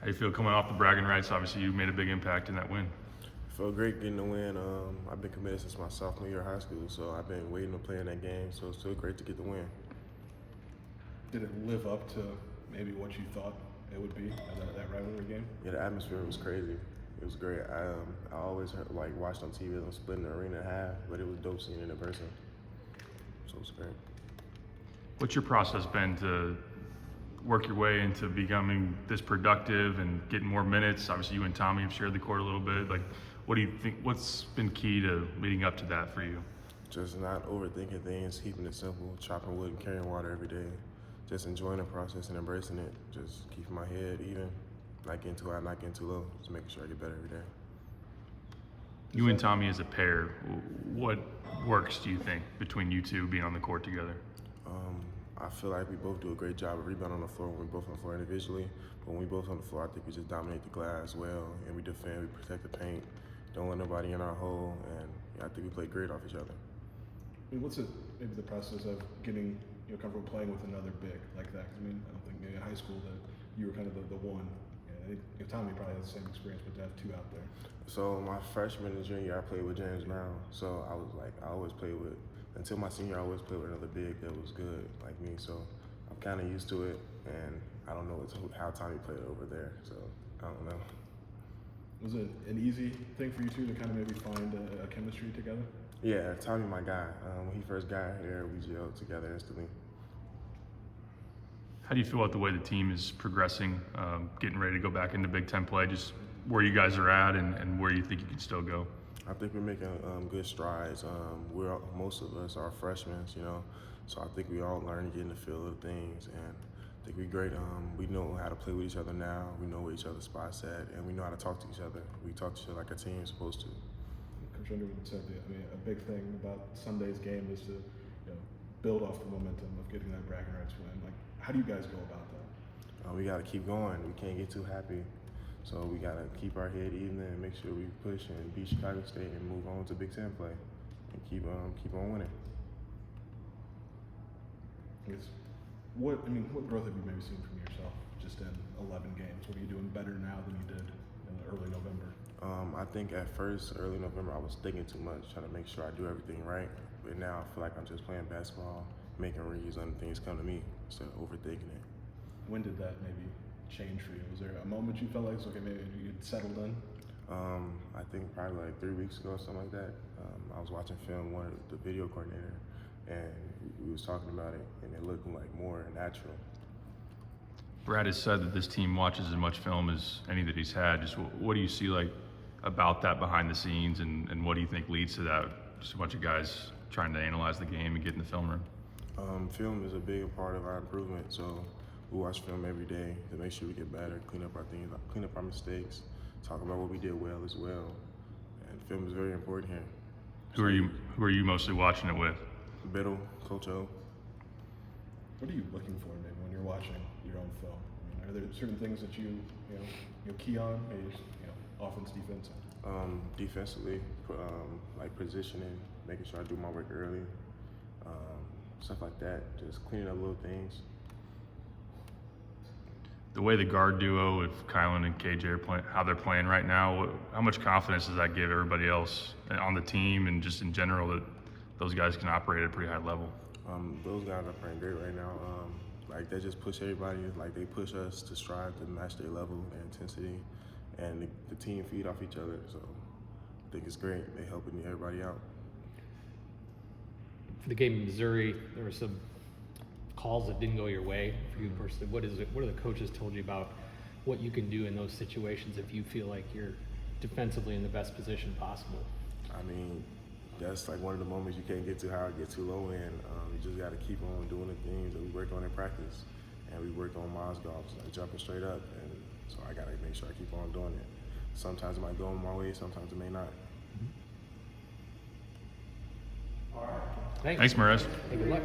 How you feel coming off the bragging rights? Obviously, you made a big impact in that win. Felt great getting the win. I've been committed since my sophomore year of high school, so I've been waiting to play in that game. So it's still great to get the win. Did it live up to maybe what you thought it would be that rivalry game? Yeah, the atmosphere was crazy. It was great. I always watched on TV them splitting the arena in half, but it was dope seeing it in person. So it was great. What's your process been to work your way into becoming this productive and getting more minutes? Obviously, you and Tommy have shared the court a little bit. Like, what do you think? What's been key to leading up to that for you? Just not overthinking things, keeping it simple, chopping wood and carrying water every day. Just enjoying the process and embracing it. Just keeping my head even, not getting too high, not getting too low. Just making sure I get better every day. You and Tommy as a pair, what works, do you think, between you two being on the court together? I feel like we both do a great job of rebounding on the floor when we're both on the floor individually. But when we both on the floor, I think we just dominate the glass well, and we defend, we protect the paint, don't let nobody in our hole, and I think we play great off each other. I mean, what's maybe the process of getting comfortable playing with another big like that? 'Cause I mean, I don't think maybe in high school that you were kind of the one. And I think Tommy probably has the same experience, but to have two out there. So my freshman and junior year, I played with James Brown. So I was like, I always played with, until my senior, I always played with another big that was good like me. So I'm kind of used to it, and I don't know how Tommy played over there. So I don't know. Was it an easy thing for you two to kind of maybe find a chemistry together? Yeah, Tommy, my guy. When he first got here, we gelled together instantly. How do you feel about the way the team is progressing, getting ready to go back into Big Ten play, just where you guys are at and where you think you can still go? I think we're making good strides. Most of us are freshmen, so I think we all learn to get in the feel of things, and I think we're great. We know how to play with each other now. We know where each other's spots at, and we know how to talk to each other. We talk to each other like a team is supposed to. Coach Underwood said, a big thing about Sunday's game is to build off the momentum of getting that bragging rights win. Like, how do you guys go about that? We got to keep going. We can't get too happy. So we got to keep our head even and make sure we push and beat Chicago State and move on to Big Ten play and keep on winning. What growth have you maybe seen from yourself just in 11 games? What are you doing better now than you did in early November? I think at first, early November, I was thinking too much, trying to make sure I do everything right. But now I feel like I'm just playing basketball, making reads, letting things come to me instead of overthinking it. When did that maybe change for you? Was there a moment you felt like, okay, maybe you'd settled in? I think probably like 3 weeks ago, something like that. I was watching film, one of the video coordinator, and we was talking about it, and it looked like more natural. Brad has said that this team watches as much film as any that he's had. Just what do you see like about that behind the scenes, and what do you think leads to that? Just a bunch of guys trying to analyze the game and get in the film room. Film is a big part of our improvement, so we watch film every day to make sure we get better, clean up our things, clean up our mistakes, talk about what we did well as well. And film is very important here. Who are you mostly watching it with? Biddle, Coach O. What are you looking for maybe when you're watching your own film? I mean, are there certain things that you key on, maybe offense, defense? Defensively, like positioning, making sure I do my work early, stuff like that. Just cleaning up little things. The way the guard duo with Kylan and KJ are playing, how they're playing right now, how much confidence does that give everybody else on the team and just in general that those guys can operate at a pretty high level? Those guys are playing great right now. Like they just push everybody, like they push us to strive to match their level and intensity, and the team feed off each other. So I think it's great. They're helping everybody out. For the game in Missouri, there were some calls that didn't go your way for you personally. What are the coaches told you about what you can do in those situations if you feel like you're defensively in the best position possible? I mean, that's like one of the moments you can't get too high or get too low in. You just got to keep on doing the things that we work on in practice. And we worked on Morez Johnson, like jumping straight up. And so I got to make sure I keep on doing it. Sometimes it might go my way, sometimes it may not. Thanks. Thanks, Morez. Hey, good luck.